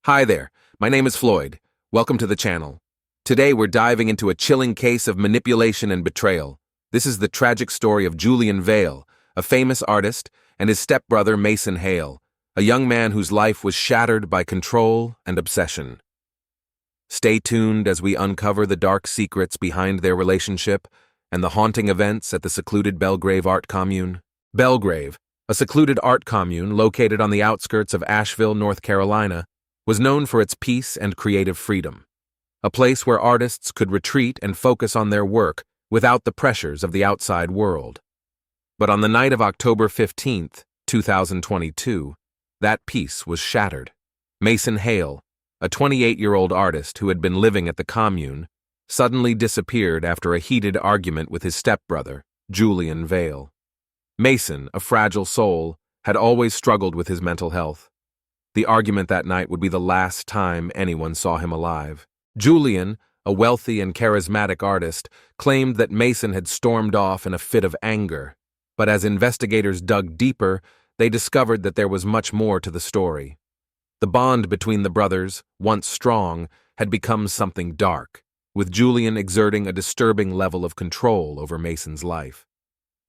Hi there, my name is Floyd. Welcome to the channel. Today we're diving into a chilling case of manipulation and betrayal. This is the tragic story of Julian Vale, a famous artist, and his stepbrother Mason Hale, a young man whose life was shattered by control and obsession. Stay tuned as we uncover the dark secrets behind their relationship and the haunting events at the secluded Belgrave art commune. Belgrave, a secluded art commune located on the outskirts of Asheville, North Carolina, was known for its peace and creative freedom, a place where artists could retreat and focus on their work without the pressures of the outside world. But on the night of October 15th, 2022, that peace was shattered. Mason Hale, a 28-year-old artist who had been living at the commune, suddenly disappeared after a heated argument with his stepbrother, Julian Vale. Mason, a fragile soul, had always struggled with his mental health. The argument that night would be the last time anyone saw him alive. Julian, a wealthy and charismatic artist, claimed that Mason had stormed off in a fit of anger, but as investigators dug deeper, they discovered that there was much more to the story. The bond between the brothers, once strong, had become something dark, with Julian exerting a disturbing level of control over Mason's life.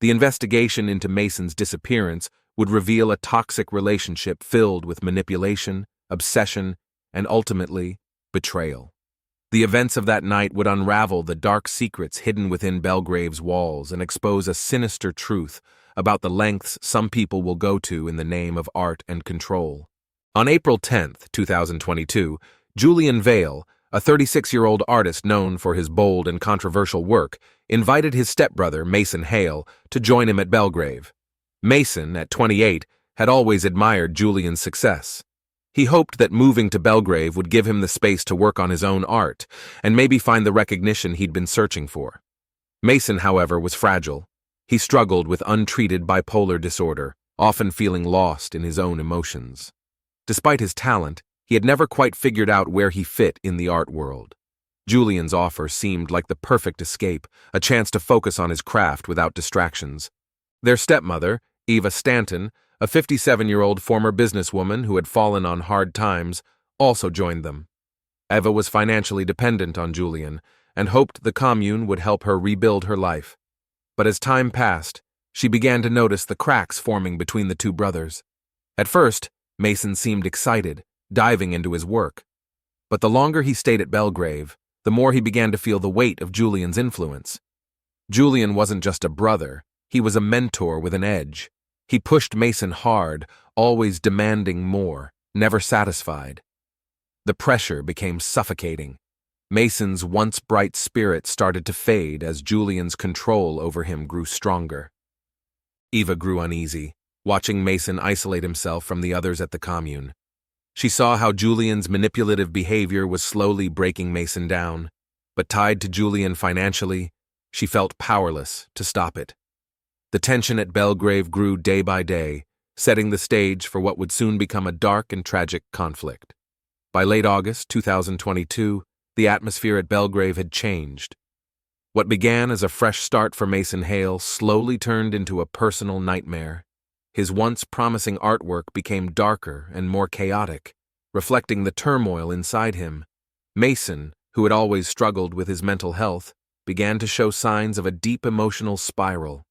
The investigation into Mason's disappearance would reveal a toxic relationship filled with manipulation, obsession, and ultimately, betrayal. The events of that night would unravel the dark secrets hidden within Belgrave's walls and expose a sinister truth about the lengths some people will go to in the name of art and control. On April 10th, 2022, Julian Vale, a 36-year-old artist known for his bold and controversial work, invited his stepbrother, Mason Hale, to join him at Belgrave. Mason, at 28, had always admired Julian's success. He hoped that moving to Belgrave would give him the space to work on his own art and maybe find the recognition he'd been searching for. Mason, however, was fragile. He struggled with untreated bipolar disorder, often feeling lost in his own emotions. Despite his talent, he had never quite figured out where he fit in the art world. Julian's offer seemed like the perfect escape, a chance to focus on his craft without distractions. Their stepmother, Eva Stanton, a 57-year-old former businesswoman who had fallen on hard times, also joined them. Eva was financially dependent on Julian and hoped the commune would help her rebuild her life. But as time passed, she began to notice the cracks forming between the two brothers. At first, Mason seemed excited, diving into his work. But the longer he stayed at Belgrave, the more he began to feel the weight of Julian's influence. Julian wasn't just a brother, he was a mentor with an edge. He pushed Mason hard, always demanding more, never satisfied. The pressure became suffocating. Mason's once bright spirit started to fade as Julian's control over him grew stronger. Eva grew uneasy, watching Mason isolate himself from the others at the commune. She saw how Julian's manipulative behavior was slowly breaking Mason down, but tied to Julian financially, she felt powerless to stop it. The tension at Belgrave grew day by day, setting the stage for what would soon become a dark and tragic conflict. By late August 2022, the atmosphere at Belgrave had changed. What began as a fresh start for Mason Hale slowly turned into a personal nightmare. His once promising artwork became darker and more chaotic, reflecting the turmoil inside him. Mason, who had always struggled with his mental health, began to show signs of a deep emotional spiral.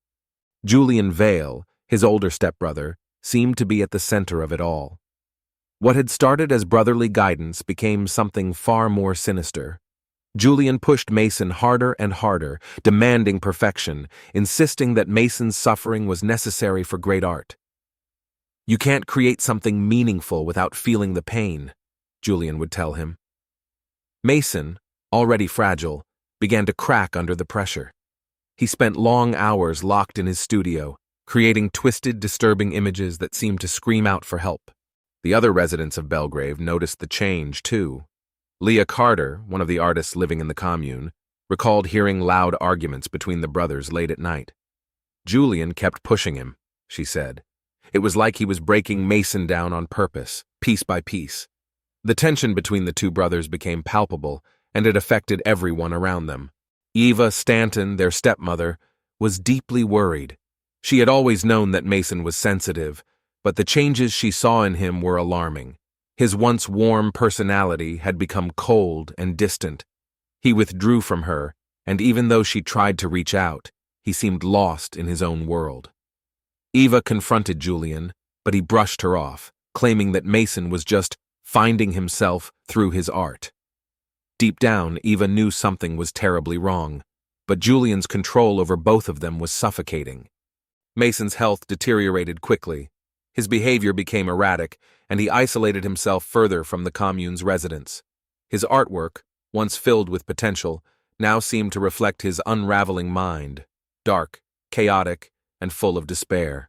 Julian Vale, his older stepbrother, seemed to be at the center of it all. What had started as brotherly guidance became something far more sinister. Julian pushed Mason harder and harder, demanding perfection, insisting that Mason's suffering was necessary for great art. "You can't create something meaningful without feeling the pain," Julian would tell him. Mason, already fragile, began to crack under the pressure. He spent long hours locked in his studio, creating twisted, disturbing images that seemed to scream out for help. The other residents of Belgrave noticed the change, too. Leah Carter, one of the artists living in the commune, recalled hearing loud arguments between the brothers late at night. Julian kept pushing him, she said. It was like he was breaking Mason down on purpose, piece by piece. The tension between the two brothers became palpable, and it affected everyone around them. Eva Stanton, their stepmother, was deeply worried. She had always known that Mason was sensitive, but the changes she saw in him were alarming. His once warm personality had become cold and distant. He withdrew from her, and even though she tried to reach out, he seemed lost in his own world. Eva confronted Julian, but he brushed her off, claiming that Mason was just finding himself through his art. Deep down, Eva knew something was terribly wrong, but Julian's control over both of them was suffocating. Mason's health deteriorated quickly. His behavior became erratic, and he isolated himself further from the commune's residents. His artwork, once filled with potential, now seemed to reflect his unraveling mind, dark, chaotic, and full of despair.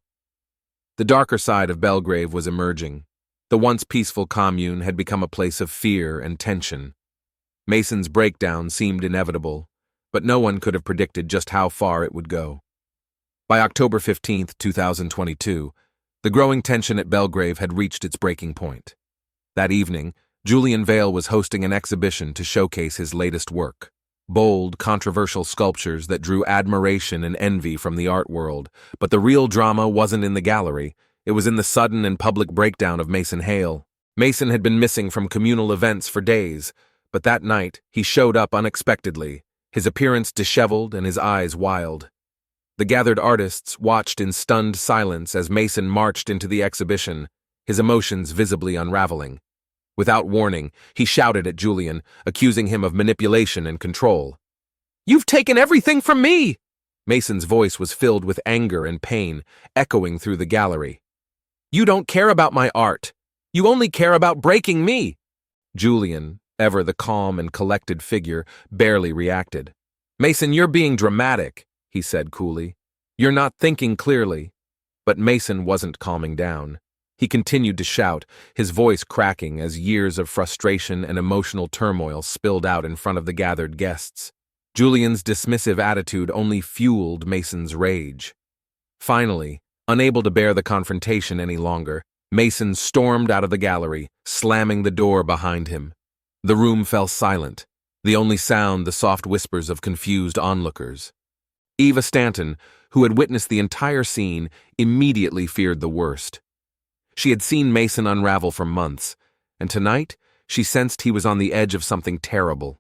The darker side of Belgrave was emerging. The once peaceful commune had become a place of fear and tension. Mason's breakdown seemed inevitable, but no one could have predicted just how far it would go. By October 15, 2022, the growing tension at Belgrave had reached its breaking point. That evening, Julian Vale was hosting an exhibition to showcase his latest work. Bold, controversial sculptures that drew admiration and envy from the art world, but the real drama wasn't in the gallery. It was in the sudden and public breakdown of Mason Hale. Mason had been missing from communal events for days, but that night he showed up unexpectedly, his appearance disheveled and his eyes wild. The gathered artists watched in stunned silence as Mason marched into the exhibition, his emotions visibly unraveling. Without warning, he shouted at Julian, accusing him of manipulation and control. "You've taken everything from me!" Mason's voice was filled with anger and pain, echoing through the gallery. "You don't care about my art. You only care about breaking me." Julian, ever the calm and collected figure, barely reacted. "Mason, you're being dramatic," he said coolly. "You're not thinking clearly." But Mason wasn't calming down. He continued to shout, his voice cracking as years of frustration and emotional turmoil spilled out in front of the gathered guests. Julian's dismissive attitude only fueled Mason's rage. Finally, unable to bear the confrontation any longer, Mason stormed out of the gallery, slamming the door behind him. The room fell silent, the only sound the soft whispers of confused onlookers. Eva Stanton, who had witnessed the entire scene, immediately feared the worst. She had seen Mason unravel for months, and tonight she sensed he was on the edge of something terrible.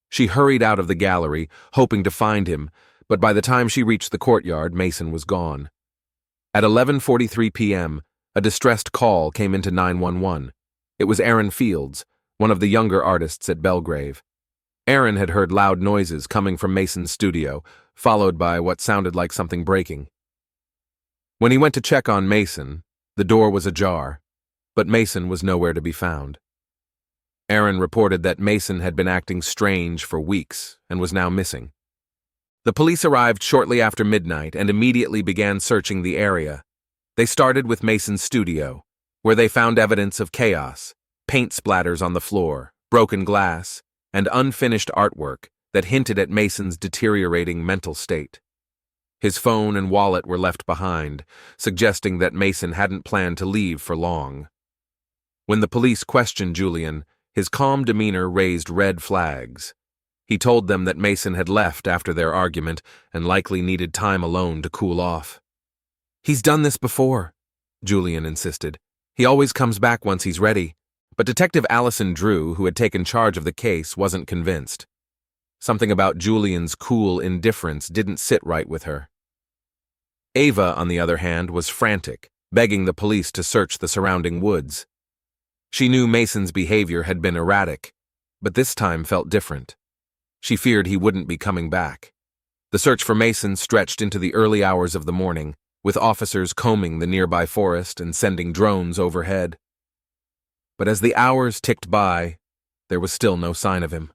She hurried out of the gallery, hoping to find him, but by the time she reached the courtyard, Mason was gone. At 11:43 p.m., a distressed call came into 911. It was Aaron Fields, one of the younger artists at Belgrave. Aaron had heard loud noises coming from Mason's studio, followed by what sounded like something breaking. When he went to check on Mason, the door was ajar, but Mason was nowhere to be found. Aaron reported that Mason had been acting strange for weeks and was now missing. The police arrived shortly after midnight and immediately began searching the area. They started with Mason's studio, where they found evidence of chaos, paint splatters on the floor, broken glass, and unfinished artwork that hinted at Mason's deteriorating mental state. His phone and wallet were left behind, suggesting that Mason hadn't planned to leave for long. When the police questioned Julian, his calm demeanor raised red flags. He told them that Mason had left after their argument and likely needed time alone to cool off. "He's done this before," Julian insisted. "He always comes back once he's ready." But Detective Allison Drew, who had taken charge of the case, wasn't convinced. Something about Julian's cool indifference didn't sit right with her. Ava, on the other hand, was frantic, begging the police to search the surrounding woods. She knew Mason's behavior had been erratic, but this time felt different. She feared he wouldn't be coming back. The search for Mason stretched into the early hours of the morning, with officers combing the nearby forest and sending drones overhead. But as the hours ticked by, there was still no sign of him.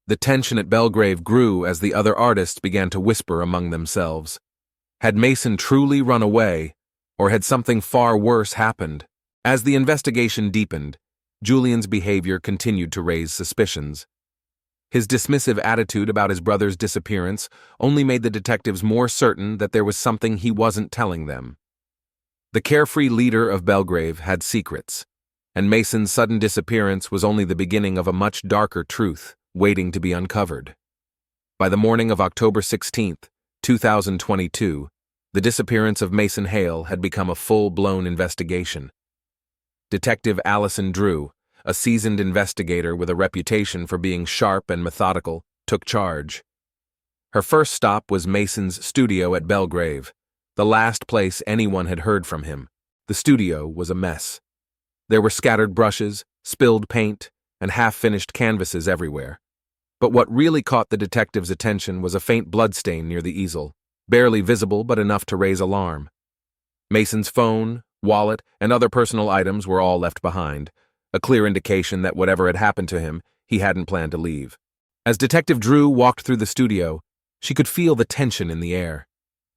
The tension at Belgrave grew as the other artists began to whisper among themselves. Had Mason truly run away, or had something far worse happened? As the investigation deepened, Julian's behavior continued to raise suspicions. His dismissive attitude about his brother's disappearance only made the detectives more certain that there was something he wasn't telling them. The carefree leader of Belgrave had secrets, and Mason's sudden disappearance was only the beginning of a much darker truth waiting to be uncovered. By the morning of October 16th, 2022, the disappearance of Mason Hale had become a full-blown investigation. Detective Allison Drew, a seasoned investigator with a reputation for being sharp and methodical, took charge. Her first stop was Mason's studio at Belgrave, the last place anyone had heard from him. The studio was a mess. There were scattered brushes, spilled paint, and half-finished canvases everywhere. But what really caught the detective's attention was a faint bloodstain near the easel, barely visible but enough to raise alarm. Mason's phone, wallet, and other personal items were all left behind, a clear indication that whatever had happened to him, he hadn't planned to leave. As Detective Drew walked through the studio, she could feel the tension in the air.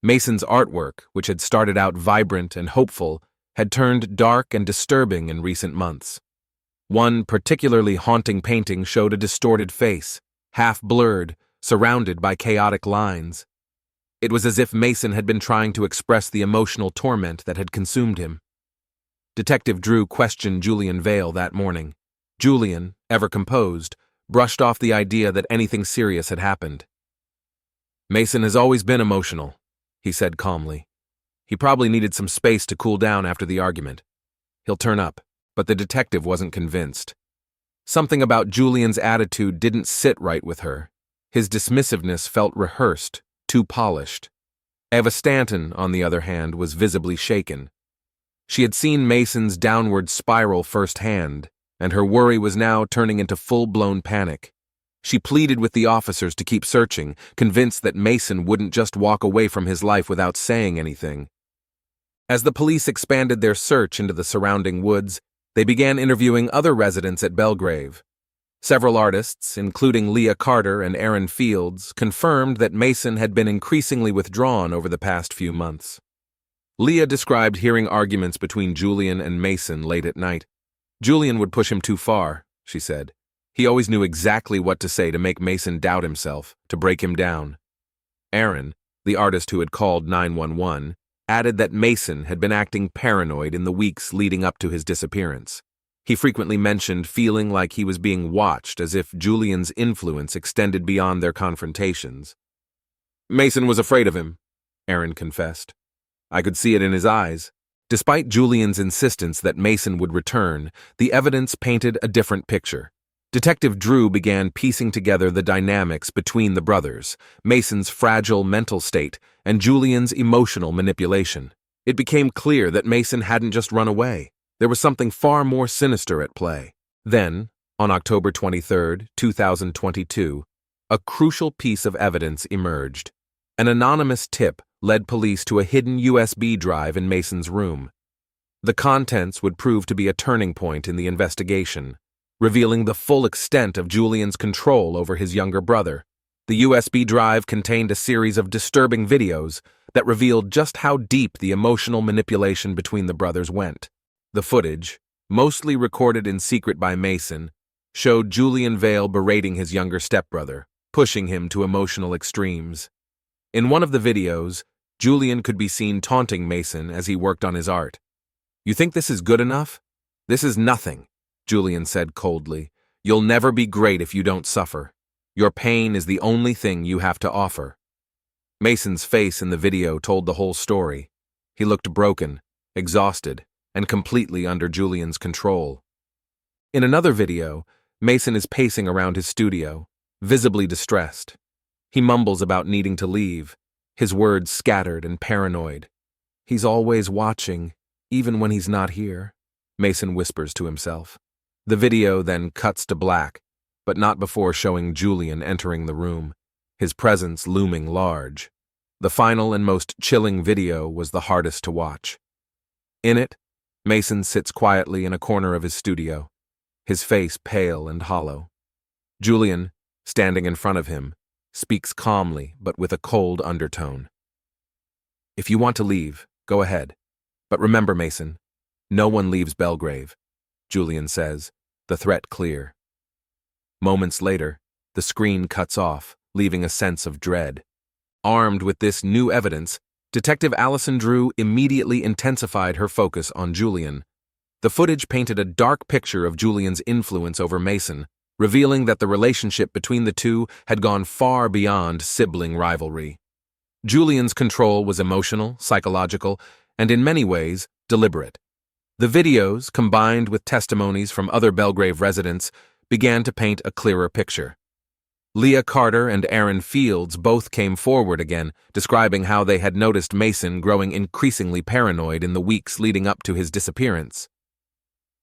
Mason's artwork, which had started out vibrant and hopeful, had turned dark and disturbing in recent months. One particularly haunting painting showed a distorted face, half-blurred, surrounded by chaotic lines. It was as if Mason had been trying to express the emotional torment that had consumed him. Detective Drew questioned Julian Vale that morning. Julian, ever composed, brushed off the idea that anything serious had happened. "Mason has always been emotional," he said calmly. "He probably needed some space to cool down after the argument. He'll turn up." But the detective wasn't convinced. Something about Julian's attitude didn't sit right with her. His dismissiveness felt rehearsed, too polished. Eva Stanton, on the other hand, was visibly shaken. She had seen Mason's downward spiral firsthand, and her worry was now turning into full-blown panic. She pleaded with the officers to keep searching, convinced that Mason wouldn't just walk away from his life without saying anything. As the police expanded their search into the surrounding woods, they began interviewing other residents at Belgrave. Several artists, including Leah Carter and Aaron Fields, confirmed that Mason had been increasingly withdrawn over the past few months. Leah described hearing arguments between Julian and Mason late at night. Julian would push him too far, she said. He always knew exactly what to say to make Mason doubt himself, to break him down. Aaron, the artist who had called 911, added that Mason had been acting paranoid in the weeks leading up to his disappearance. He frequently mentioned feeling like he was being watched, as if Julian's influence extended beyond their confrontations. "Mason was afraid of him," Aaron confessed. "I could see it in his eyes." Despite Julian's insistence that Mason would return, the evidence painted a different picture. Detective Drew began piecing together the dynamics between the brothers, Mason's fragile mental state, and Julian's emotional manipulation. It became clear that Mason hadn't just run away. There was something far more sinister at play. Then, on October 23, 2022, a crucial piece of evidence emerged. An anonymous tip led police to a hidden USB drive in Mason's room. The contents would prove to be a turning point in the investigation, revealing the full extent of Julian's control over his younger brother. The USB drive contained a series of disturbing videos that revealed just how deep the emotional manipulation between the brothers went. The footage, mostly recorded in secret by Mason, showed Julian Vale berating his younger stepbrother, pushing him to emotional extremes. In one of the videos, Julian could be seen taunting Mason as he worked on his art. "You think this is good enough? This is nothing," Julian said coldly. "You'll never be great if you don't suffer. Your pain is the only thing you have to offer." Mason's face in the video told the whole story. He looked broken, exhausted, and completely under Julian's control. In another video, Mason is pacing around his studio, visibly distressed. He mumbles about needing to leave, his words scattered and paranoid. "He's always watching, even when he's not here," Mason whispers to himself. The video then cuts to black, but not before showing Julian entering the room, his presence looming large. The final and most chilling video was the hardest to watch. In it, Mason sits quietly in a corner of his studio, his face pale and hollow. Julian, standing in front of him, speaks calmly but with a cold undertone. "If you want to leave, go ahead. But remember, Mason, no one leaves Belgrave," Julian says, the threat clear. Moments later, the screen cuts off, leaving a sense of dread. Armed with this new evidence, Detective Allison Drew immediately intensified her focus on Julian. The footage painted a dark picture of Julian's influence over Mason, revealing that the relationship between the two had gone far beyond sibling rivalry. Julian's control was emotional, psychological, and in many ways, deliberate. The videos, combined with testimonies from other Belgrave residents, began to paint a clearer picture. Leah Carter and Aaron Fields both came forward again, describing how they had noticed Mason growing increasingly paranoid in the weeks leading up to his disappearance.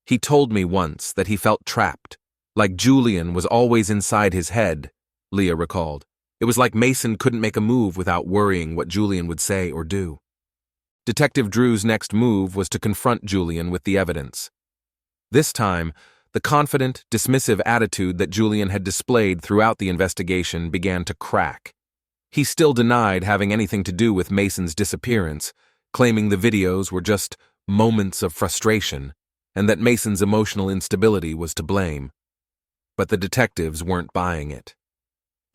"He told me once that he felt trapped, like Julian was always inside his head," Leah recalled. "It was like Mason couldn't make a move without worrying what Julian would say or do." Detective Drew's next move was to confront Julian with the evidence. This time, the confident, dismissive attitude that Julian had displayed throughout the investigation began to crack. He still denied having anything to do with Mason's disappearance, claiming the videos were just moments of frustration, and that Mason's emotional instability was to blame. But the detectives weren't buying it.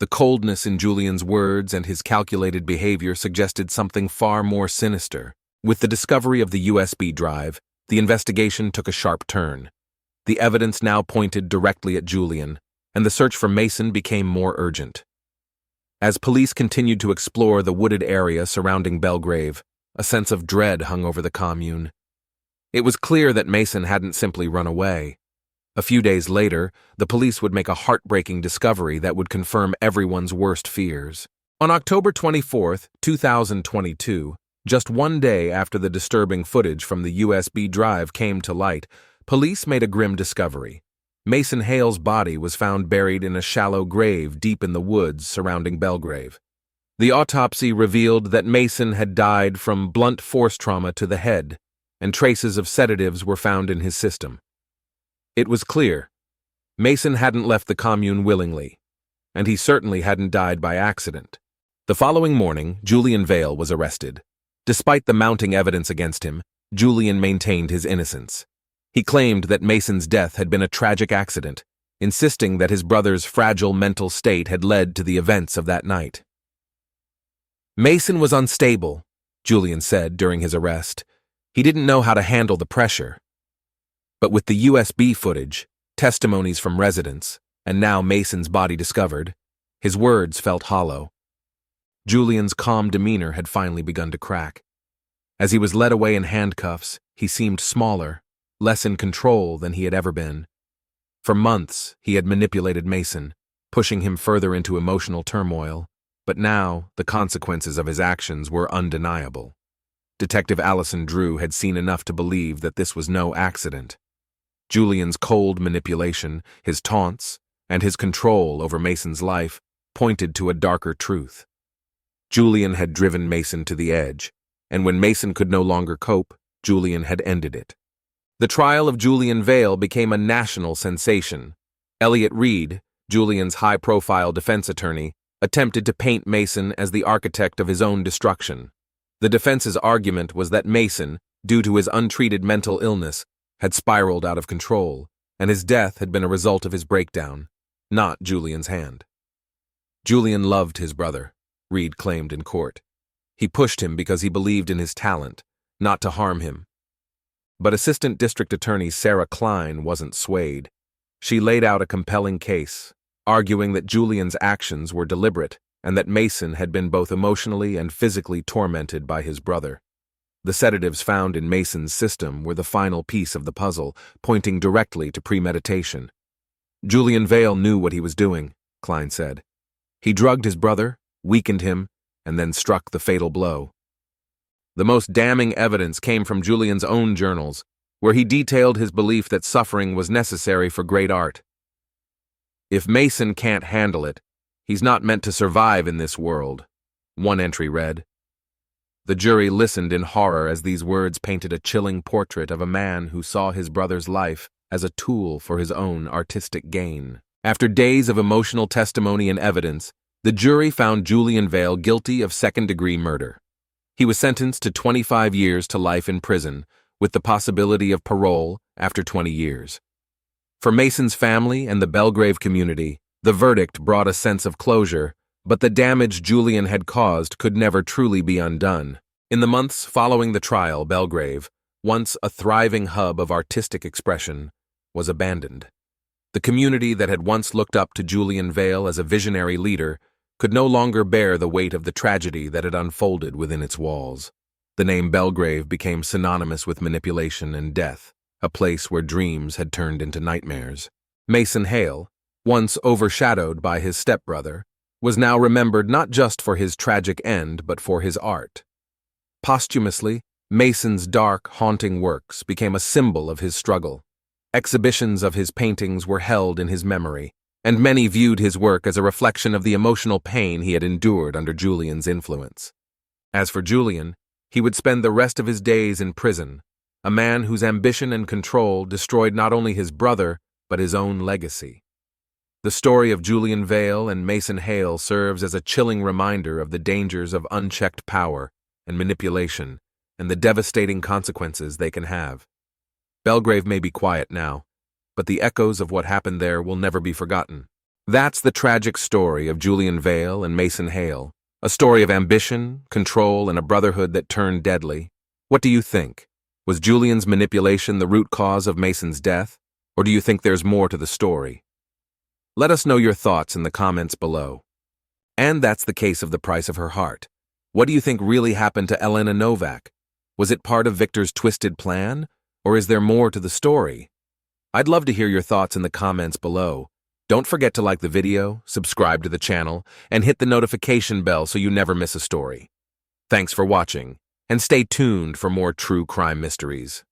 The coldness in Julian's words and his calculated behavior suggested something far more sinister. With the discovery of the USB drive, the investigation took a sharp turn. The evidence now pointed directly at Julian, and the search for Mason became more urgent. As police continued to explore the wooded area surrounding Belgrave, a sense of dread hung over the commune. It was clear that Mason hadn't simply run away. A few days later, the police would make a heartbreaking discovery that would confirm everyone's worst fears. On October 24, 2022, just one day after the disturbing footage from the USB drive came to light, police made a grim discovery. Mason Hale's body was found buried in a shallow grave deep in the woods surrounding Belgrave. The autopsy revealed that Mason had died from blunt force trauma to the head, and traces of sedatives were found in his system. It was clear. Mason hadn't left the commune willingly, and he certainly hadn't died by accident. The following morning, Julian Vale was arrested. Despite the mounting evidence against him, Julian maintained his innocence. He claimed that Mason's death had been a tragic accident, insisting that his brother's fragile mental state had led to the events of that night. "Mason was unstable," Julian said during his arrest. "He didn't know how to handle the pressure." But with the USB footage, testimonies from residents, and now Mason's body discovered, his words felt hollow. Julian's calm demeanor had finally begun to crack. As he was led away in handcuffs, he seemed smaller, less in control than he had ever been. For months, he had manipulated Mason, pushing him further into emotional turmoil, but now the consequences of his actions were undeniable. Detective Allison Drew had seen enough to believe that this was no accident. Julian's cold manipulation, his taunts, and his control over Mason's life pointed to a darker truth. Julian had driven Mason to the edge, and when Mason could no longer cope, Julian had ended it. The trial of Julian Vale became a national sensation. Elliot Reed, Julian's high-profile defense attorney, attempted to paint Mason as the architect of his own destruction. The defense's argument was that Mason, due to his untreated mental illness, had spiraled out of control, and his death had been a result of his breakdown, not Julian's hand. Julian loved his brother, Reed claimed in court. He pushed him because he believed in his talent, not to harm him. But Assistant District Attorney Sarah Klein wasn't swayed. She laid out a compelling case, arguing that Julian's actions were deliberate and that Mason had been both emotionally and physically tormented by his brother. The sedatives found in Mason's system were the final piece of the puzzle, pointing directly to premeditation. Julian Vale knew what he was doing, Klein said. He drugged his brother, weakened him, and then struck the fatal blow. The most damning evidence came from Julian's own journals, where he detailed his belief that suffering was necessary for great art. "If Mason can't handle it, he's not meant to survive in this world," one entry read. The jury listened in horror as these words painted a chilling portrait of a man who saw his brother's life as a tool for his own artistic gain. After days of emotional testimony and evidence, the jury found Julian Vale guilty of second-degree murder. He was sentenced to 25 years to life in prison, with the possibility of parole after 20 years. For Mason's family and the Belgrave community, the verdict brought a sense of closure, but the damage Julian had caused could never truly be undone. In the months following the trial, Belgrave, once a thriving hub of artistic expression, was abandoned. The community that had once looked up to Julian Vale as a visionary leader could no longer bear the weight of the tragedy that had unfolded within its walls. The name Belgrave became synonymous with manipulation and death. a place where dreams had turned into nightmares. Mason Hale, once overshadowed by his stepbrother, was now remembered not just for his tragic end but for his art. Posthumously, Mason's dark, haunting works became a symbol of his struggle. Exhibitions of his paintings were held in his memory, and many viewed his work as a reflection of the emotional pain he had endured under Julian's influence. As for Julian, he would spend the rest of his days in prison, a man whose ambition and control destroyed not only his brother, but his own legacy. The story of Julian Vale and Mason Hale serves as a chilling reminder of the dangers of unchecked power and manipulation and the devastating consequences they can have. Belgrave may be quiet now, but the echoes of what happened there will never be forgotten. That's the tragic story of Julian Vale and Mason Hale, a story of ambition, control, and a brotherhood that turned deadly. What do you think? Was Julian's manipulation the root cause of Mason's death, or do you think there's more to the story? Let us know your thoughts in the comments below. And that's the case of the price of her heart. What do you think really happened to Elena Novak? Was it part of Victor's twisted plan, or is there more to the story? I'd love to hear your thoughts in the comments below. Don't forget to like the video, subscribe to the channel, and hit the notification bell so you never miss a story. Thanks for watching, and stay tuned for more true crime mysteries.